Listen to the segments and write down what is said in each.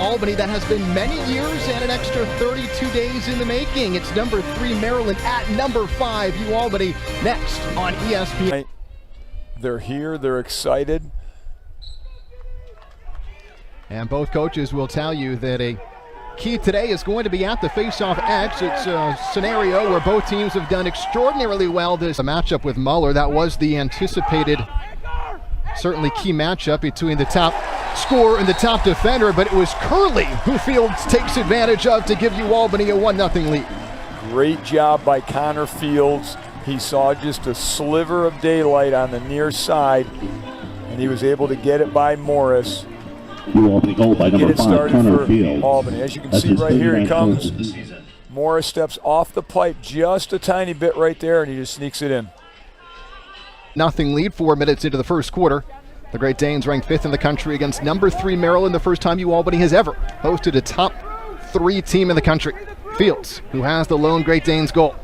Albany that has been many years and an extra 32 days in the making. It's number 3 Maryland at number 5 Albany next on ESPN. They're here, they're excited. And both coaches will tell you that a key today is going to be at the face-off X. It's a scenario where both teams have done extraordinarily well. This matchup with Muller, that was the anticipated, certainly key matchup between the top scorer and the top defender, but it was Curley who Fields takes advantage of to give Albany a 1-0 lead. Great job by Connor Fields. He saw just a sliver of daylight on the near side, and he was able to get it by Morris. Get it started for Albany. As you can see right here, he comes. Morris steps off the pipe just a tiny bit right there, and he just sneaks it in. Nothing lead 4 minutes into the first quarter. The Great Danes ranked 5th in the country against number 3 Maryland, the first time Albany has ever hosted a top 3 team in the country. Fields, who has the lone Great Danes goal.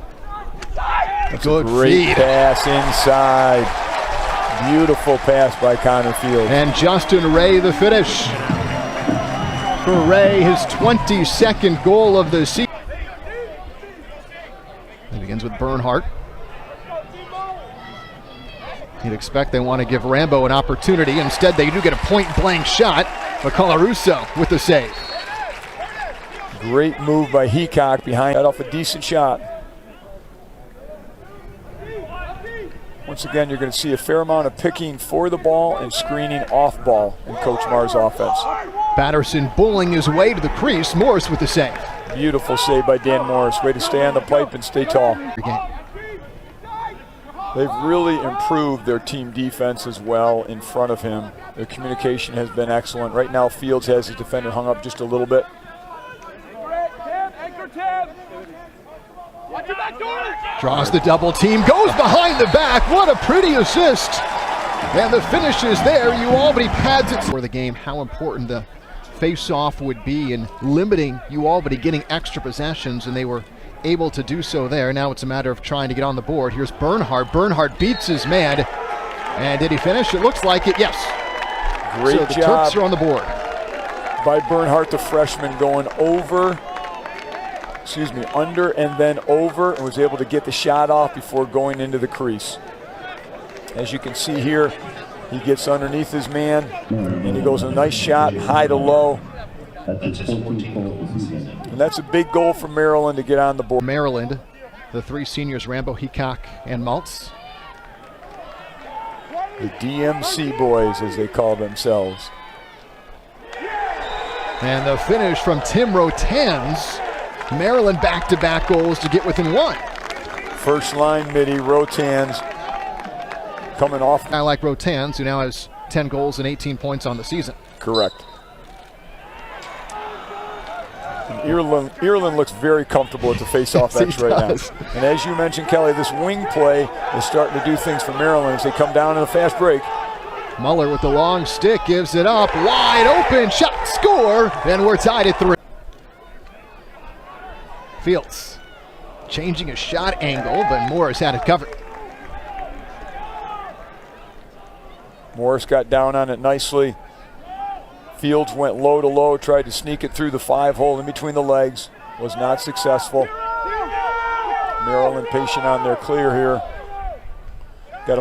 That's a great pass inside. Beautiful pass by Connor Fields. And Justin Ray the finish. For Ray, his 22nd goal of the season. It begins with Bernhardt. You'd expect they want to give Rambo an opportunity. Instead, they do get a point-blank shot. But Colarusso with the save. Great move by Heacock behind that off a decent shot. Once again, you're going to see a fair amount of picking for the ball and screening off ball in Coach Marr's offense. Patterson bullying his way to the crease. Morris with the save. Beautiful save by Dan Morris. Way to stay on the pipe and stay tall. They've really improved their team defense as well in front of him. Their communication has been excellent. Right now, Fields has his defender hung up just a little bit. Draws the double team, goes behind the back. What a pretty assist. And the finish is there. Albany pads it for the game. How important the face-off would be in limiting Albany getting extra possessions, and they were able to do so there. Now it's a matter of trying to get on the board. Here's Bernhardt. Bernhardt beats his man. And did he finish? It looks like it, yes. Great so the job Turks are on the board. By Bernhardt, the freshman, going under and then over, and was able to get the shot off before going into the crease. As you can see here, he gets underneath his man, and he goes a nice shot, high to low. And that's a big goal for Maryland to get on the board. Maryland, the 3 seniors, Rambo, Heacock, and Maltz. The DMC boys, as they call themselves. And the finish from Tim Rotanz. Maryland back-to-back goals to get within 1. First line midi, Rotanz coming off. I like Rotanz, who now has 10 goals and 18 points on the season. Correct. Ireland looks very comfortable at the face-off yes, X right now. And as you mentioned, Kelly, this wing play is starting to do things for Maryland as they come down in a fast break. Muller with the long stick gives it up. Wide open, shot, score, and we're tied at 3. Fields changing his shot angle, but Morris had it covered. Morris got down on it nicely. Fields went low to low, tried to sneak it through the 5-hole in between the legs. Was not successful. Maryland patient on their clear here. Got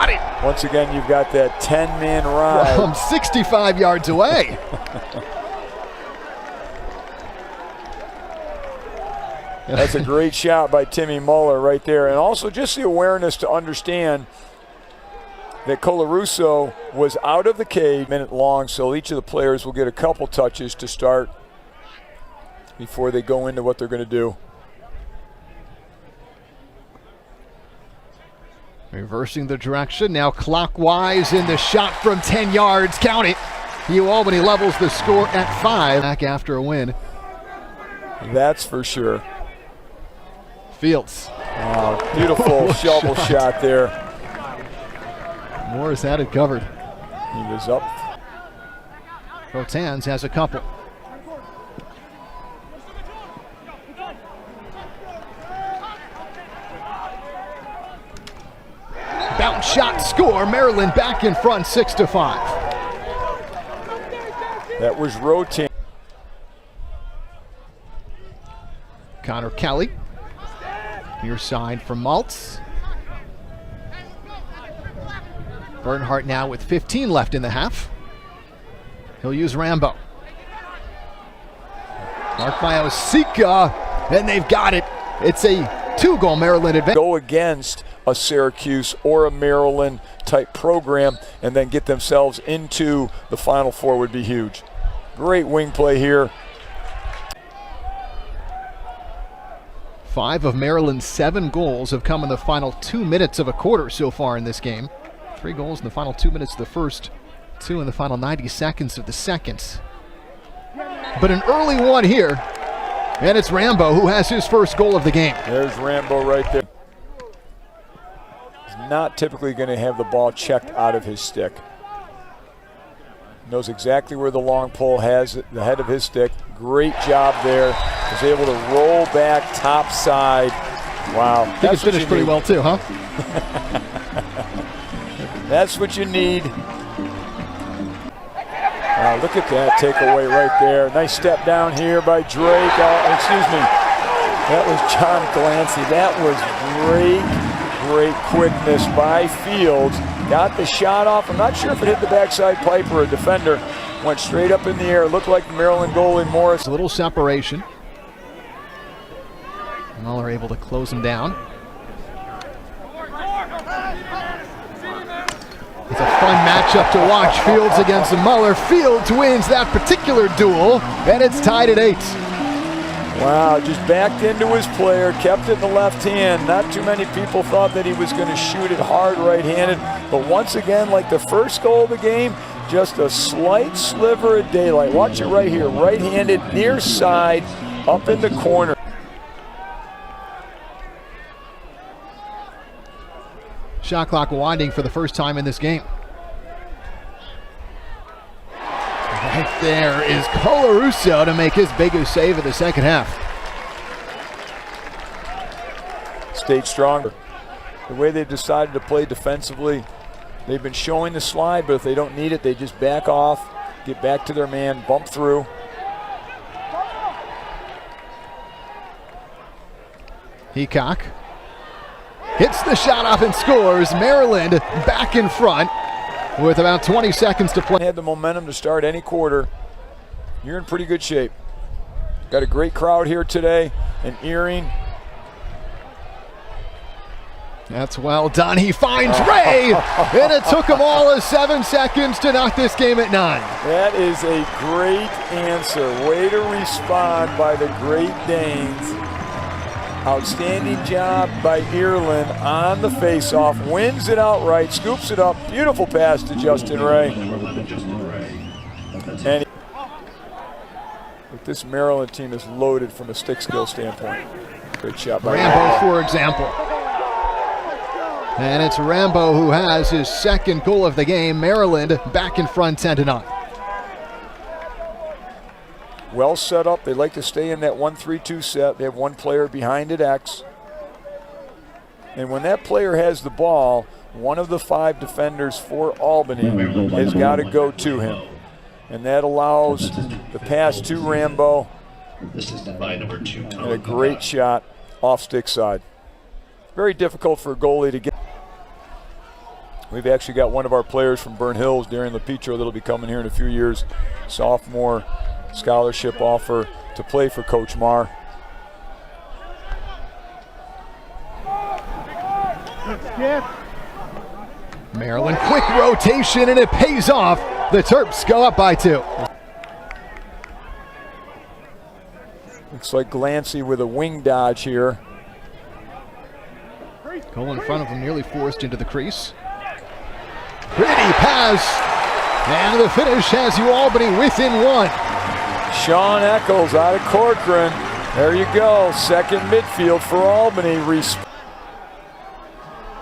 it. Once again, you've got that 10-man ride. From 65 yards away. That's a great shot by Timmy Muller right there. And also just the awareness to understand that Colarusso was out of the cage minute long, so each of the players will get a couple touches to start before they go into what they're going to do. Reversing the direction, now clockwise in the shot from 10 yards. Count it. Albany levels the score at 5 back after a win. That's for sure. Fields. Beautiful shovel shot there. Morris had it covered. He was up. Rotanz has a couple. Bounce shot, score. Maryland back in front, 6-5. That was rotating. Connor Kelly. Near side from Maltz. Bernhardt now with 15 left in the half. He'll use Rambo. Mark by Osika, and they've got it. It's a 2-goal Maryland advantage. Go against a Syracuse or a Maryland type program and then get themselves into the Final Four would be huge. Great wing play here. 5 of Maryland's 7 goals have come in the final 2 minutes of a quarter so far in this game. 3 goals in the final 2 minutes of the first, 2 in the final 90 seconds of the second. But an early one here, and it's Rambo who has his first goal of the game. There's Rambo right there. He's not typically going to have the ball checked out of his stick. Knows exactly where the long pole has it, the head of his stick. Great job there. Was able to roll back top side. Wow. I think it's finished pretty well too, huh? That's what you need. Look at that takeaway right there. Nice step down here by Drake. Excuse me. That was John Glancy. That was great quickness by Fields. Got the shot off. I'm not sure if it hit the backside pipe or a defender. Went straight up in the air. Looked like the Maryland goalie Morris. A little separation. Muller able to close him down. It's a fun matchup to watch. Fields against Muller. Fields wins that particular duel, and it's tied at 8. Wow, just backed into his player, kept it in the left hand. Not too many people thought that he was going to shoot it hard right-handed, but once again, like the first goal of the game, just a slight sliver of daylight. Watch it right here, right-handed, near side, up in the corner. Shot clock winding for the first time in this game. Right there is Colarusso to make his biggest save of the second half. Stayed stronger. The way they've decided to play defensively, they've been showing the slide, but if they don't need it, they just back off, get back to their man, bump through. Heacock hits the shot off and scores. Maryland back in front with about 20 seconds to play. Had the momentum to start any quarter. You're in pretty good shape. Got a great crowd here today in Earring. That's well done. He finds Ray, and it took him all of 7 seconds to knock this game at 9. That is a great answer. Way to respond by the Great Danes. Outstanding job by Ireland on the faceoff. Wins it outright, scoops it up. Beautiful pass to Justin Ray. And this Maryland team is loaded from a stick skill standpoint. Great shot by Rambo, for example. And it's Rambo who has his second goal of the game. Maryland back in front 10-9. Well set up. They like to stay in that 1-3-2 set. They have one player behind at X. And when that player has the ball, one of the 5 defenders for Albany has got to go to him. And that allows the pass to Rambo. And a great shot off stick side. Very difficult for a goalie to get. We've actually got one of our players from Burn Hills, Darian LaPietro, that'll be coming here in a few years. Sophomore scholarship offer to play for Coach Marr. Maryland, quick rotation, and it pays off. The Terps go up by 2. Looks like Glancy with a wing dodge here. Goal in front of him, nearly forced into the crease. Pretty pass, and the finish has you Albany within 1. Sean Eccles out of Corcoran. There you go, second midfield for Albany.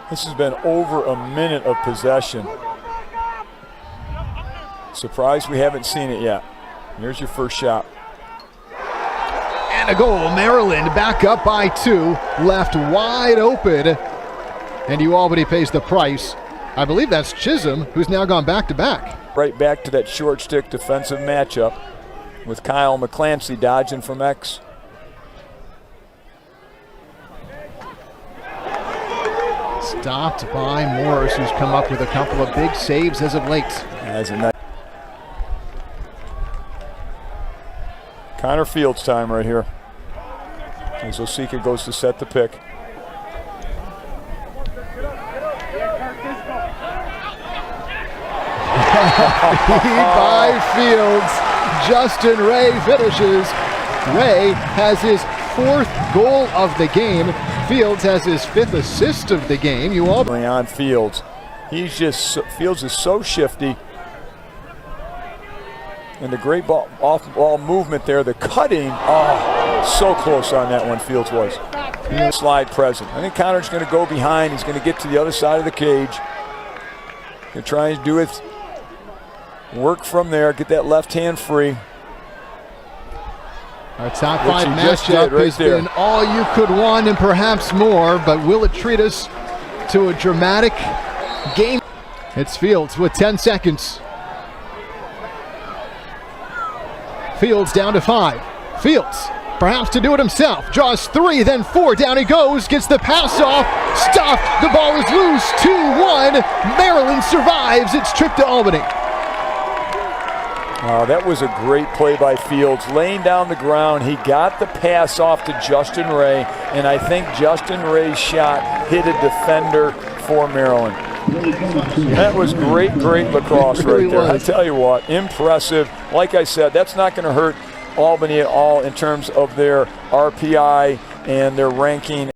This has been over a minute of possession. Surprised we haven't seen it yet. Here's your first shot. And a goal. Maryland back up by 2, left wide open. And Albany pays the price I believe that's Chisholm, who's now gone back-to-back. Right back to that short stick defensive matchup with Kyle McClancy dodging from X. Stopped by Morris, who's come up with a couple of big saves as of late. As a nice Connor Fields time right here. As Osika goes to set the pick. By Fields. Justin Ray finishes. Ray has his 4th goal of the game. Fields has his 5th assist of the game. You all on Fields. Fields is so shifty. And the great off-ball movement there, the cutting. Oh, so close on that one, Fields was. Slide present. I think Connor's going to go behind. He's going to get to the other side of the cage. Going to try and do it. Work from there, get that left hand free. Our top 5 matchup has been all you could want and perhaps more, but will it treat us to a dramatic game? It's Fields with 10 seconds. Fields down to 5. Fields, perhaps to do it himself, draws 3, then 4, down he goes, gets the pass off, stopped, the ball is loose, 2-1, Maryland survives its trip to Albany. That was a great play by Fields, laying down the ground. He got the pass off to Justin Ray, and I think Justin Ray's shot hit a defender for Maryland. That was great lacrosse right there. I tell you what, impressive. Like I said, that's not going to hurt Albany at all in terms of their RPI and their ranking.